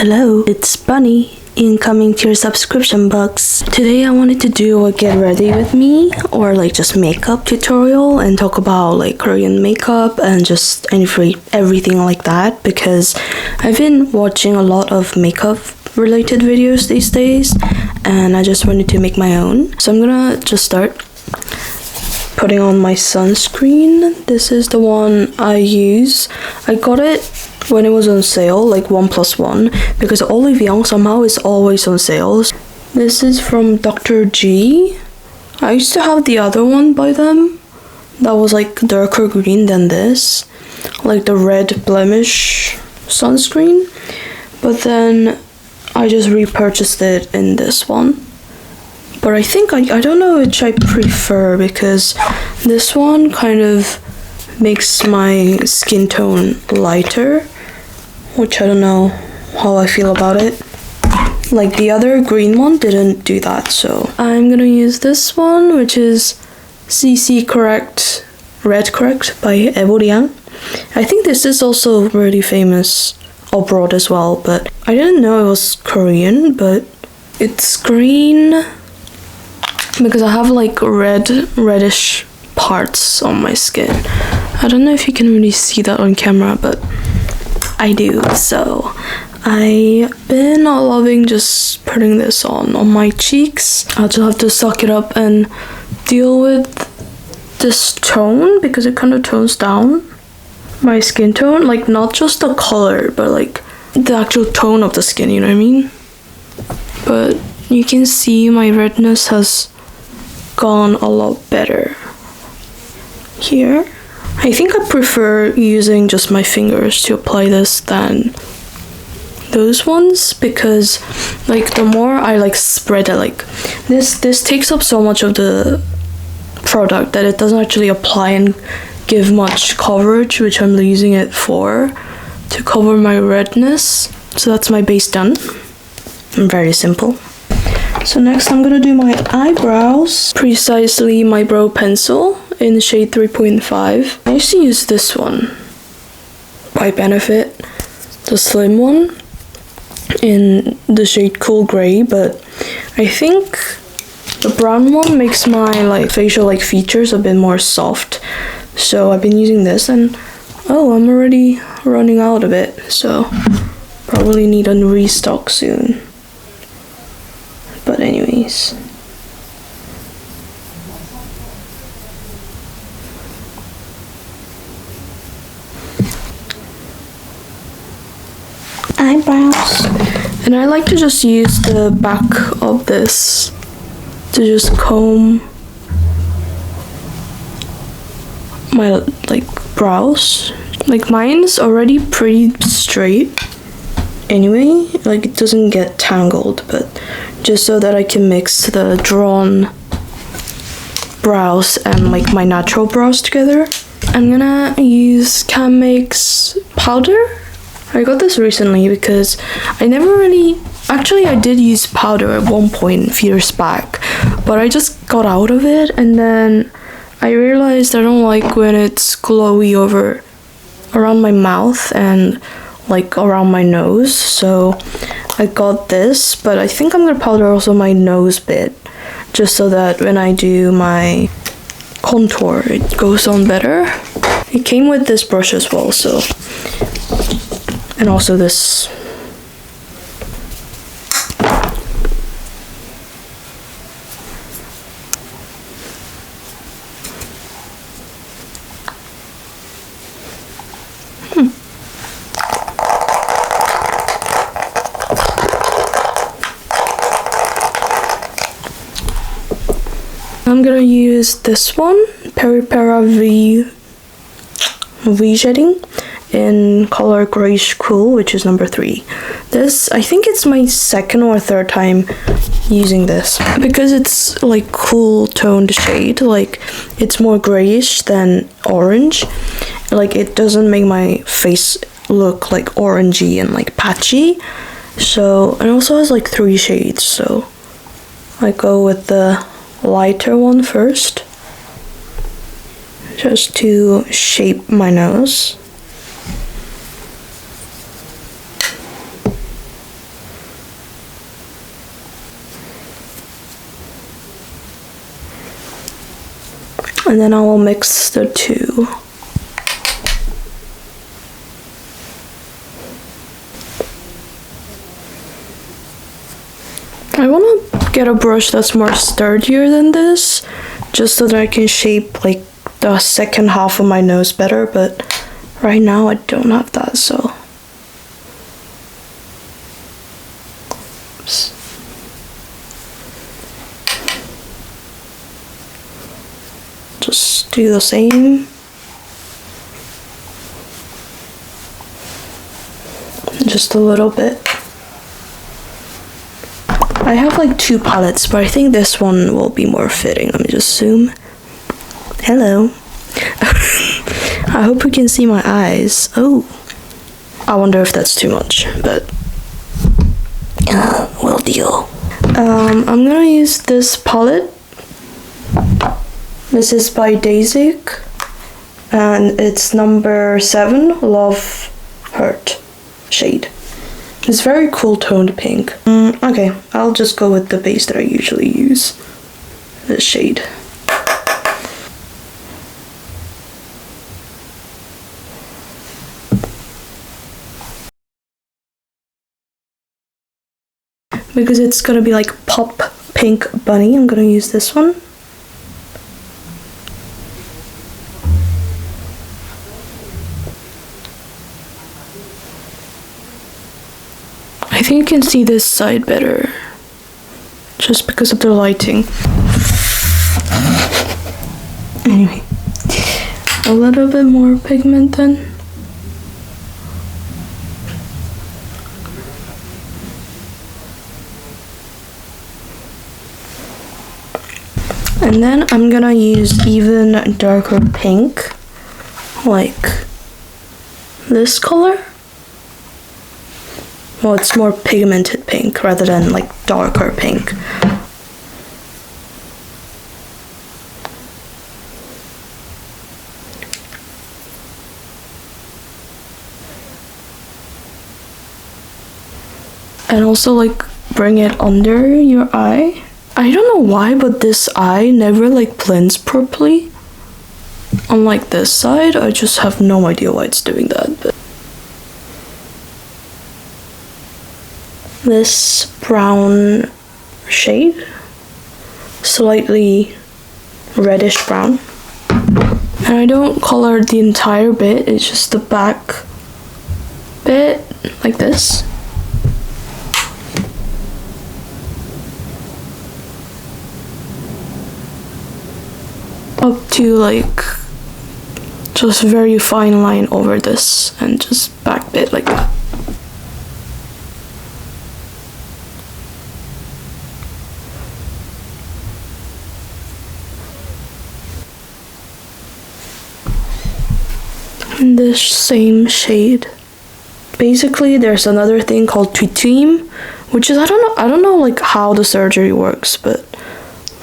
Hello, it's Bunny, incoming to your subscription box. Today I wanted to do a get ready with me or like just makeup tutorial and talk about like Korean makeup and just everything like that, because I've been watching a lot of makeup related videos these days and I just wanted to make my own. So I'm gonna just start putting on my sunscreen. This is the one I use. I got it when it was on sale, like 1+1, because Olive Young somehow is always on sales. This is from Dr. G. I used to have the other one by them that was like darker green than this, like the red blemish sunscreen, but then I just repurchased it in this one. But I think I don't know which I prefer, because this one kind of makes my skin tone lighter, which I don't know how I feel about it. Like the other green one didn't do that, so I'm gonna use this one, which is CC Correct Red Correct by Eboriang. I think this is also really famous abroad as well, but I didn't know it was Korean, but it's green because I have like reddish parts on my skin. I don't know if you can really see that on camera, but I do. So I've been loving just putting this on my cheeks. I'll just have to suck it up and deal with this tone, because it kind of tones down my skin tone, like not just the color but like the actual tone of the skin, you know what I mean? But you can see my redness has gone a lot better here. I think I prefer using just my fingers to apply this than those ones, because like the more I like spread it, like this takes up so much of the product that it doesn't actually apply and give much coverage, which I'm using it for, to cover my redness. So that's my base done. Very simple. So next I'm gonna do my eyebrows, precisely my brow pencil in shade 3.5. I used to use this one by Benefit, the slim one in the shade Cool Grey, but I think the brown one makes my like facial like features a bit more soft. So I've been using this, and I'm already running out of it, so probably need a restock soon. But anyways, eyebrows. And I like to just use the back of this to just comb my like brows. Like mine's already pretty straight anyway, like it doesn't get tangled, but just so that I can mix the drawn brows and like my natural brows together, I'm gonna use Camex powder. I got this recently because I never really, actually I did use powder at one point a few years back, but I just got out of it, and then I realized I don't like when it's glowy over around my mouth and like around my nose, so I got this, but I think I'm gonna powder also my nose bit, just so that when I do my contour it goes on better. It came with this brush as well, so, and also this. I'm gonna use this one, Peripera V shading in color Grayish Cool, which is number 3. This, I think it's my second or third time using this, because it's like cool toned shade, like it's more grayish than orange, like it doesn't make my face look like orangey and like patchy. So, and also has like 3 shades, so I go with the lighter one first, just to shape my nose. And then I will mix the two. I want to get a brush that's more sturdier than this, just so that I can shape like the second half of my nose better, but right now I don't have that, so. Oops. Just do the same. Just a little bit. I have like two palettes, but I think this one will be more fitting. Let me just zoom. Hello. I hope you can see my eyes. Oh, I wonder if that's too much, but will deal. I'm gonna use this palette. This is by Daisy, and it's number 7, Love Hurt shade. It's very cool toned pink. Okay, I'll just go with the base that I usually use. This shade. Because it's gonna be like pop pink bunny, I'm gonna use this one. I think you can see this side better, just because of the lighting. Anyway, a little bit more pigment then. And then I'm gonna use even darker pink, like this color. Well, it's more pigmented pink rather than like darker pink. And also like bring it under your eye. I don't know why, but this eye never like blends properly. Unlike this side, I just have no idea why it's doing that. But this brown shade, slightly reddish brown, and I don't color the entire bit, it's just the back bit, like this. Up to like just very fine line over this, and just back bit like that. In this same shade. Basically, there's another thing called titime, which is I don't know like how the surgery works, but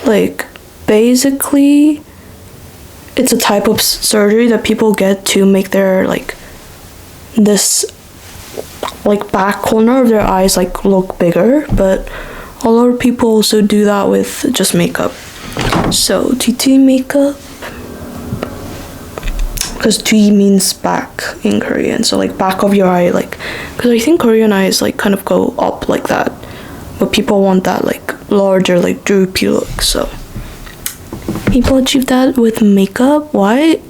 like basically it's a type of surgery that people get to make their like this like back corner of their eyes like look bigger, but a lot of people also do that with just makeup. So titime makeup, because tui means back in Korean, so like back of your eye, like, because I think Korean eyes like kind of go up like that, but people want that like larger like droopy look, so people achieve that with makeup. Why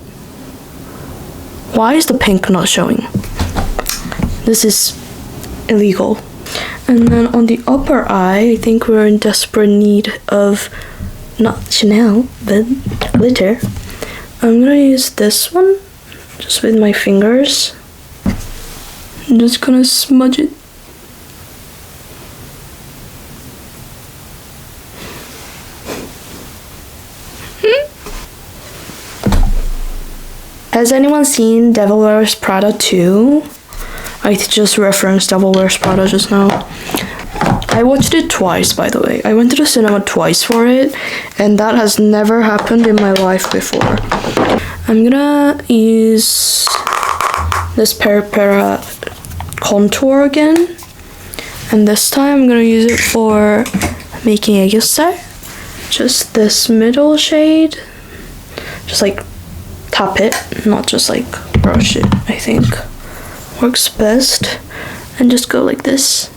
is the pink not showing? This is illegal. And then on the upper eye, I think we're in desperate need of not Chanel but glitter. I'm gonna use this one just with my fingers. I'm just gonna smudge it. Has anyone seen Devil Wears Prada 2? I just referenced Devil Wears Prada just now. I watched it twice, by the way. I went to the cinema twice for it, and that has never happened in my life before. I'm gonna use this Para contour again, and this time I'm gonna use it for making aegyosal. Just this middle shade. just like tap it, not just like brush it. I think works best. And just go like this.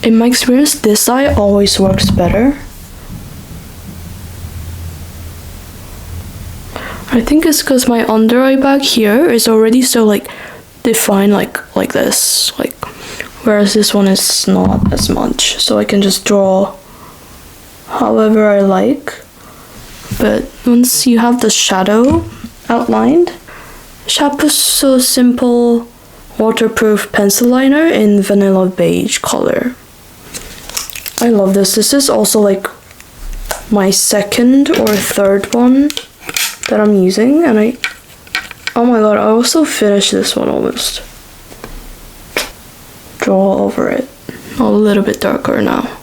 In my experience, this eye always works better. I think it's because my under eye back here is already so like defined like this, like, whereas this one is not as much, so I can just draw however I like. But once you have the shadow outlined, Shampoo Simple waterproof pencil liner in vanilla beige color. I love this. This is also like my second or third one that I'm using, and oh my god, I also finished this one almost. Draw over it. A little bit darker now.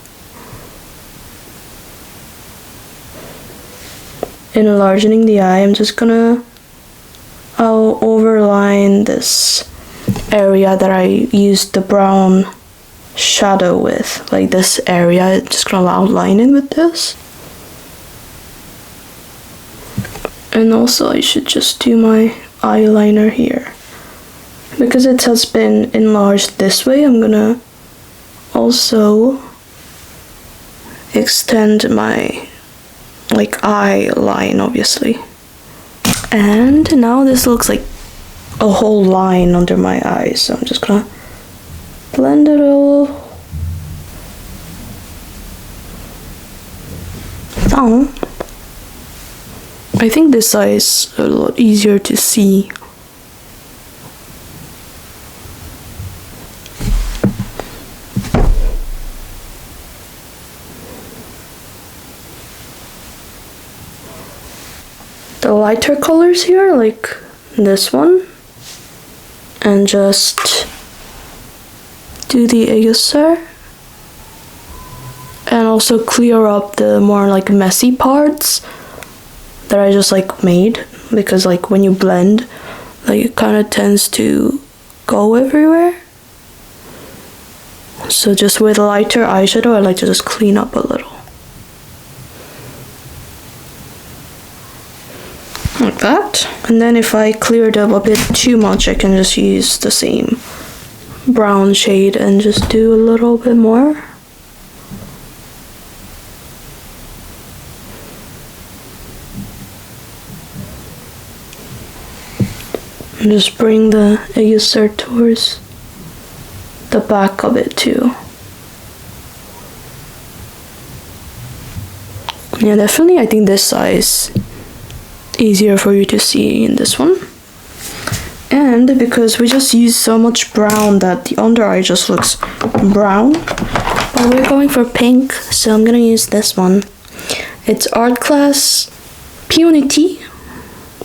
Enlarging the eye, I'm just gonna, I'll overline this area that I used the brown shadow with, like this area. I'm just gonna outline it with this. And also I should just do my eyeliner here. Because it has been enlarged this way, I'm gonna also extend my like eye line, obviously. And now this looks like a whole line under my eyes, so I'm just gonna blend it all down. I think this eye is a lot easier to see. The lighter colors here, like this one, and just do the aegyosal and also clear up the more like messy parts that I just like made, because like when you blend, like it kind of tends to go everywhere. So just with lighter eyeshadow, I like to just clean up a little. Like that. And then if I cleared up a bit too much, I can just use the same brown shade and just do a little bit more. And just bring the aegyosal towards the back of it too. Yeah, definitely I think this size easier for you to see in this one. And because we just use so much brown that the under eye just looks brown, but we're going for pink, so I'm gonna use this one. It's Art Class Peony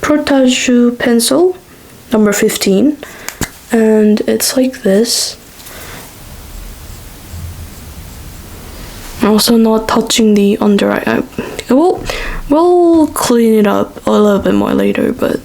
Protégé pencil number 15, and it's like this. Also not touching the under eye. We'll clean it up a little bit more later, but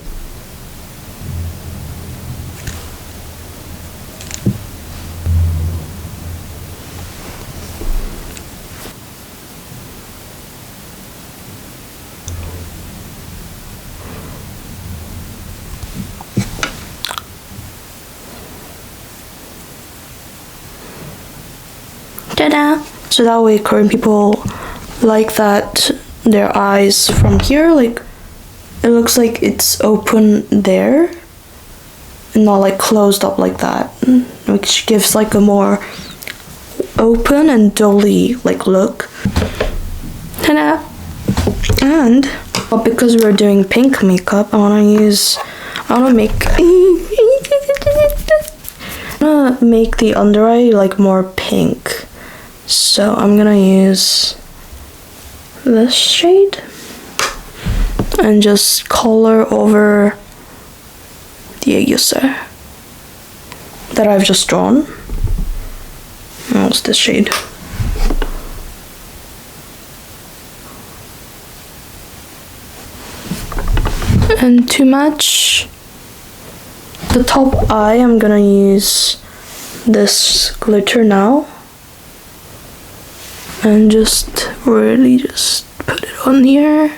ta-da! So that way Korean people like that their eyes from here, like it looks like it's open there and not like closed up like that, which gives like a more open and dolly like look. Ta-da! And but because we're doing pink makeup, I wanna make the under eye like more pink. So I'm gonna use this shade and just color over the aegyosal that I've just drawn. What's this shade? And to match the top eye, I'm gonna use this glitter now. And just really just put it on here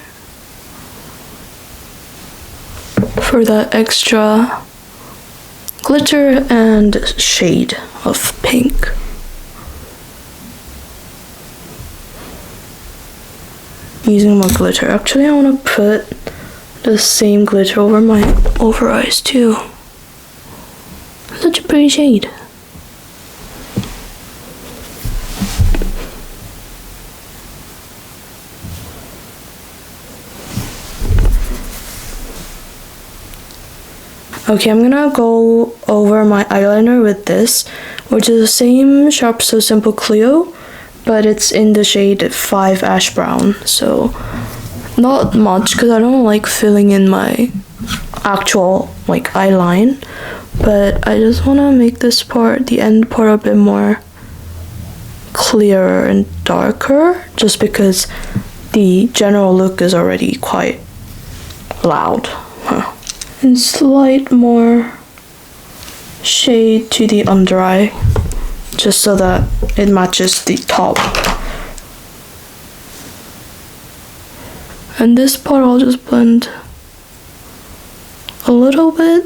for that extra glitter and shade of pink. Using more glitter. Actually, I want to put the same glitter over my over eyes too. Such a pretty shade. Okay, I'm gonna go over my eyeliner with this, which is the same Sharp So Simple Clio, but it's in the shade 5 Ash Brown, so not much because I don't like filling in my actual like eyeline, but I just want to make this part, the end part, a bit more clearer and darker, just because the general look is already quite loud. And slight more shade to the under eye, just so that it matches the top. And this part I'll just blend a little bit.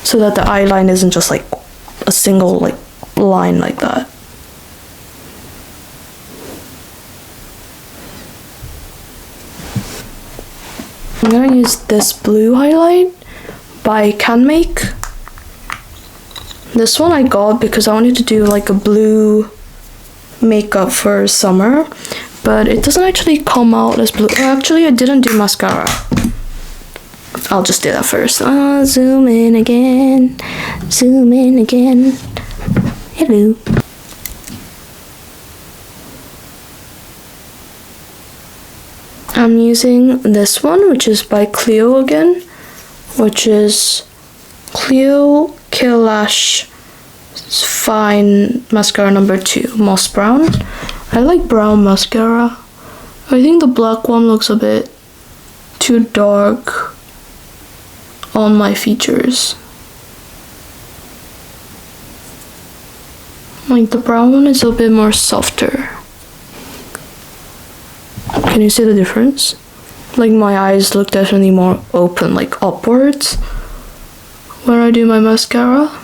So that the eyeline isn't just like a single like line like that. I'm gonna use this blue highlight by Can Make. This one I got because I wanted to do like a blue makeup for summer, but it doesn't actually come out as blue. Actually, I didn't do mascara. I'll just do that first. Zoom in again. Zoom in again. Hello. I'm using this one, which is by Clio again, which is Clio Kill Lash Fine Mascara number 2, Moss Brown. I like brown mascara. I think the black one looks a bit too dark on my features. Like the brown one is a bit more softer. Can you see the difference? Like my eyes look definitely more open, like upwards when I do my mascara.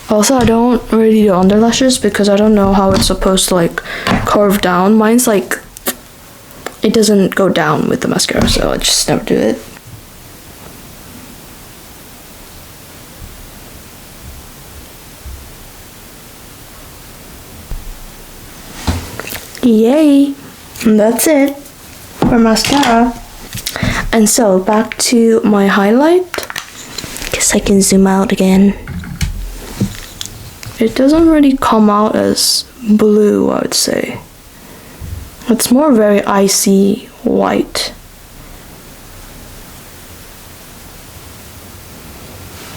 Also, I don't really do underlashes because I don't know how it's supposed to like curve down. Mine's like, it doesn't go down with the mascara, so I just never do it. Yay! And that's it for mascara. And so back to my highlight. Guess I can zoom out again. It doesn't really come out as blue, I would say. It's more very icy white.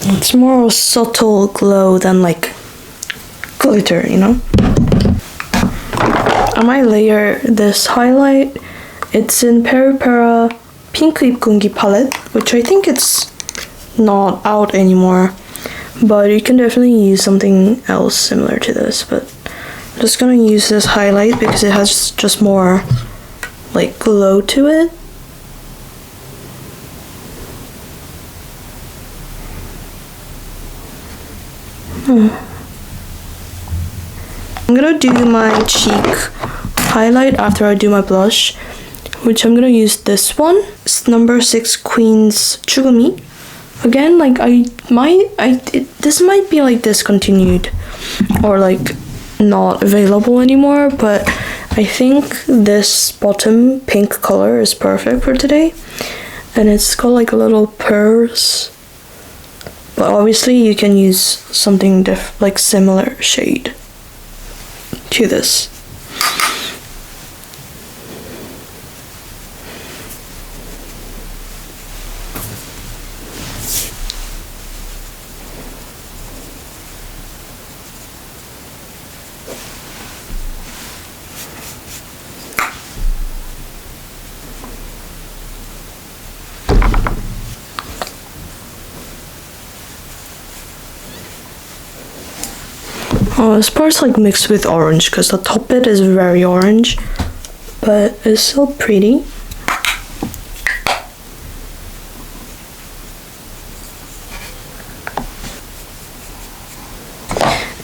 It's more of a subtle glow than like glitter, you know? I might layer this highlight. It's in Peri Pera Pink Ipgungi palette, which I think it's not out anymore, but you can definitely use something else similar to this. But I'm just gonna use this highlight because it has just more like glow to it. I'm gonna do my cheek highlight after I do my blush, which I'm gonna use this one. It's number 6 Queen's Chugumi. Again, like this might be like discontinued or like not available anymore, but I think this bottom pink color is perfect for today, and it's got like little pearls. But obviously, you can use something like similar shade to this. Oh, this part's like mixed with orange because the top bit is very orange, but it's still pretty.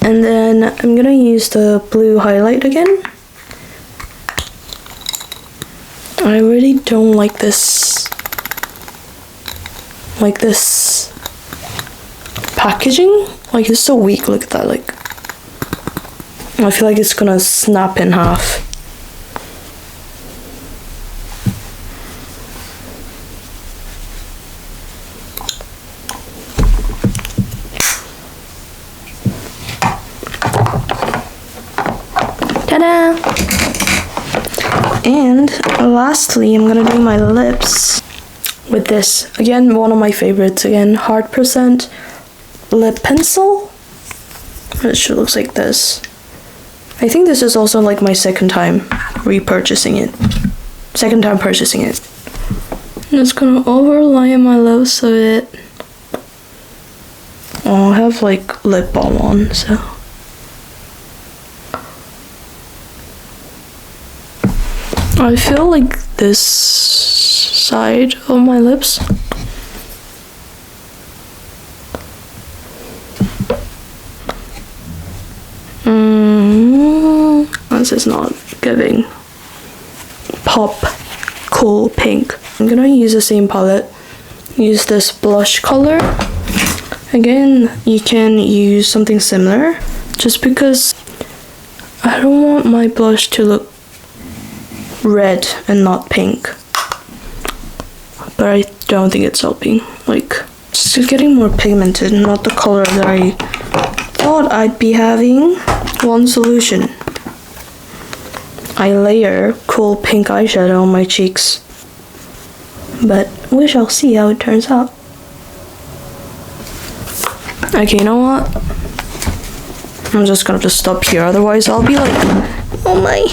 And then I'm gonna use the blue highlight again. I really don't like this packaging. Like, it's so weak. Look at that. Like, I feel like it's gonna snap in half. Ta-da! And lastly, I'm gonna do my lips with this. Again, one of my favorites. Again, hard percent lip pencil. It looks like this. I think this is also like my second time purchasing it. I'm just gonna overlay my lips a bit. Oh, I have like lip balm on, so. I feel like this side of my lips. This is not giving pop cool pink. I'm gonna use the same palette. Use this blush color. Again, you can use something similar, just because I don't want my blush to look red and not pink. But I don't think it's helping. Like, it's just getting more pigmented, not the color that I thought I'd be having. One solution. I layer cool pink eyeshadow on my cheeks. But we shall see how it turns out. Okay, you know what? I'm just gonna stop here, otherwise I'll be like, oh my,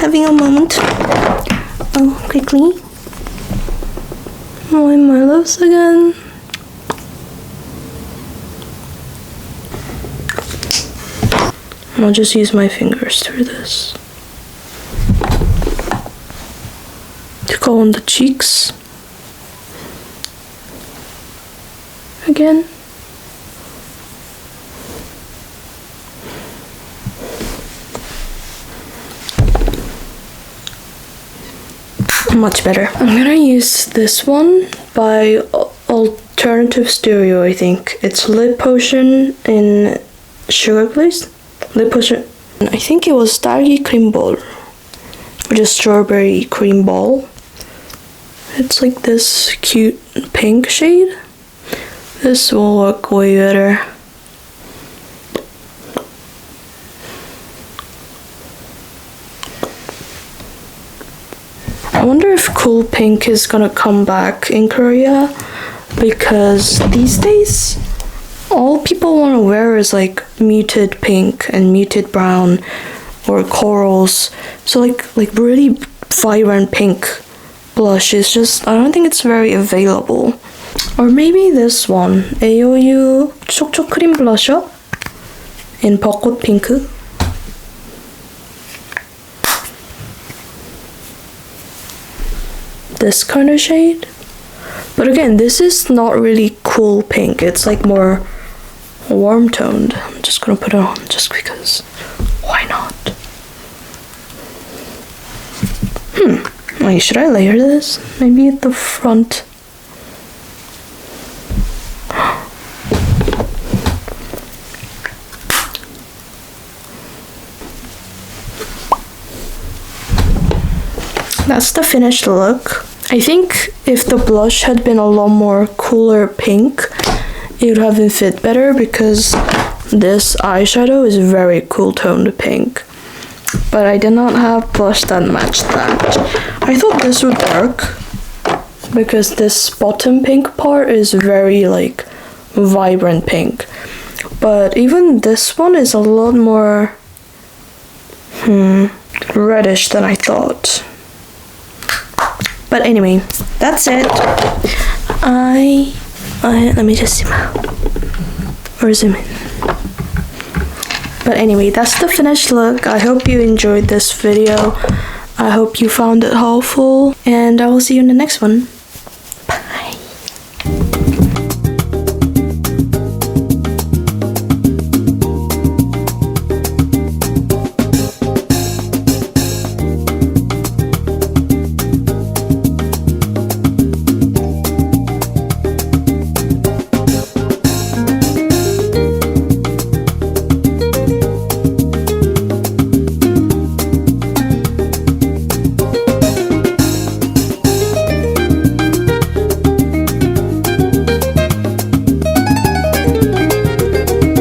having a moment. Oh, quickly. Line my lips again. I'll just use my fingers through this to go on the cheeks again. Much better. I'm gonna use this one by Alternative Studio, I think. It's Lip Potion in Sugar Glaze. Lip Potion. I think it was 딸기 cream ball, which is strawberry cream ball. It's like this cute pink shade. This will look way better. I wonder if cool pink is gonna come back in Korea, because these days all people want to wear is like muted pink and muted brown or corals. So like really vibrant pink blush is just, I don't think it's very available. Or maybe this one, AOU 촉촉 크림 블러셔 in 벚꽃 핑크. This kind of shade. But again, this is not really cool pink. It's like more warm toned. I'm just gonna put it on just because. Why not? Wait, should I layer this? Maybe at the front. That's the finished look. I think if the blush had been a lot more cooler pink, it would have been fit better, because this eyeshadow is very cool toned pink. But I did not have blush that matched that. I thought this would work, because this bottom pink part is very like vibrant pink. But even this one is a lot more reddish than I thought. But anyway, that's it. Let me just zoom out or zoom in. But anyway, that's the finished look. I hope you enjoyed this video. I hope you found it helpful, and I will see you in the next one.